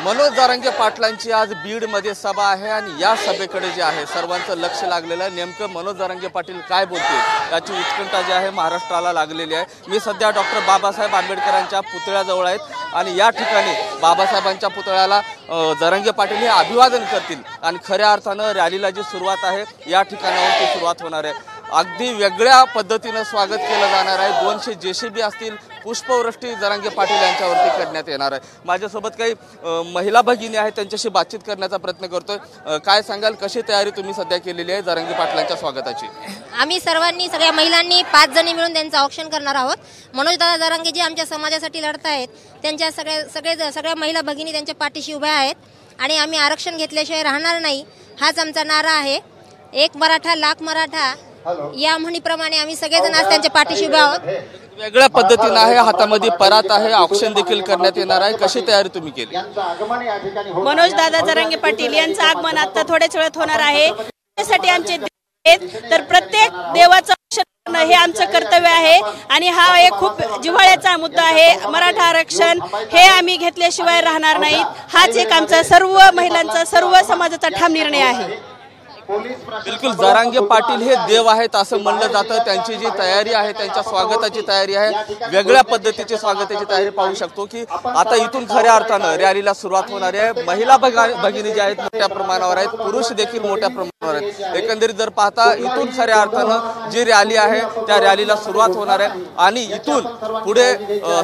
मनोज जरांगे पाटलांची आज बीडमध्ये सभा आहे आणि या सभेकडे जे आहे सर्वांचं लक्ष लागलेलं आहे। नेमकं मनोज जरांगे पाटील काय बोलतील याची उत्कंठा जी आहे महाराष्ट्राला लागलेली आहे। मी सध्या डॉक्टर बाबासाहेब आंबेडकरांच्या पुतळ्याजवळ आहेत आणि या ठिकाणी बाबासाहेबांच्या पुतळ्याला जरांगे पाटील हे अभिवादन करतील आणि खऱ्या अर्थानं रॅलीला जी सुरुवात आहे या ठिकाणाहून ती सुरुवात होणार आहे। अगदी वेगळ्या पद्धतीने स्वागत केलं जाणार आहे। 200 जेसीबी असतील, पुष्पवृष्टी जरांगे पाटील यांच्यावरती करण्यात येणार आहे। माझ्यासोबत काही महिला भगिनी आहेत, त्यांच्याशी बातचीत करण्याचा प्रयत्न करतोय। काय सांगाल, कशी तयारी तुम्ही सध्या केलेली आहे जरांगे पाटलांच्या स्वागताची? आम्ही सर्वांनी, सगळ्या महिलांनी 5 जणी मिळून त्यांचं औक्षण करणार आहोत। मनोज दादा जरांगे जी आमच्या समाजासाठी लढत आहेत, त्यांच्या सगळ्या महिला भगिनी त्यांच्या पाठीशी उभ्या आहेत आणि आम्ही आरक्षण घेतल्याशिवाय राहणार नाही हाच आमचा नारा आहे। एक मराठा लाख मराठा या म्हणीप्रमाणे आम्ही सगळेजण आज त्यांच्या पाठीशी उभे आहोत। वेगळ्या पद्धतीने आहे, हातामध्ये परात आहे, औक्षण देखील करण्यात येणार आहे। कशी तयारी तुम्ही केली? मनोज दादा जरांगे पाटील यांचं आगमन आता थोड्याच वेळात होणार आहे। त्यासाठी आमचे तर प्रत्येक देवाचं औक्षण करणं हे आमचं कर्तव्य आहे आणि हा एक खूप जिव्हाळ्याचा मुद्दा आहे। मराठा आरक्षण हे आम्ही घेतल्याशिवाय राहणार नाहीत, हाच एक आमचा सर्व महिलांचा, सर्व समाजाचा ठाम निर्णय आहे। बिलकुल, जरांगे पाटील हे देव आहेत असं म्हणलं जातं। त्यांची जी तयारी आहे, त्यांच्या स्वागताची तयारी आहे, वेगळ्या पद्धतीची स्वागताची तयारी पाहू शकतो की आता इथून खऱ्या अर्थानं रॅलीला सुरुवात होणार आहे। महिला भगिनी जे आहेत मोठ्या प्रमाणावर आहेत, पुरुष देखील मोठ्या प्रमाणावर आहेत। एकंदरीत जर पाहता इथून खऱ्या अर्थानं जी रॅली आहे त्या रॅलीला सुरुवात होणार आहे आणि इथून पुढे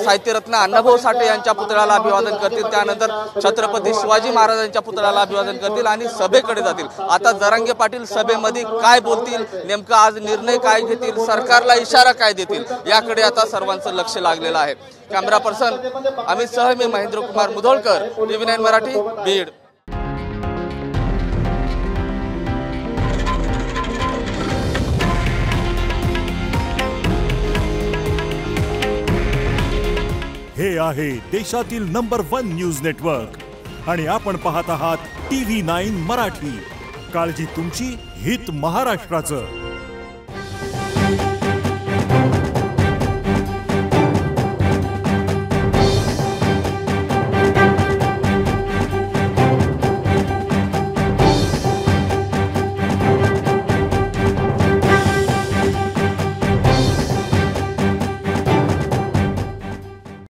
साहित्यरत्न अण्णाभाऊ साठे यांच्या पुतळ्याला अभिवादन करतील, त्यानंतर छत्रपती शिवाजी महाराजांच्या पुतळ्याला अभिवादन करतील आणि सभेकडे जातील। आता जरांगे पाटील सभेमध्ये काय बोलतील, नेमका आज निर्णय काय घेतील, सरकारला इशारा काय देतील, याकडे आता सर्वांचं लक्ष लागलेलं आहे। कॅमेरा पर्सन अमित सह मी महेंद्र कुमार मुधोळकर, TV9 मराठी, बीड। हे आहे देशातील नंबर 1 न्यूज नेटवर्क आणि आपण पाहत आहात TV9 मराठी। काळजी तुमची, हित महाराष्ट्राचं।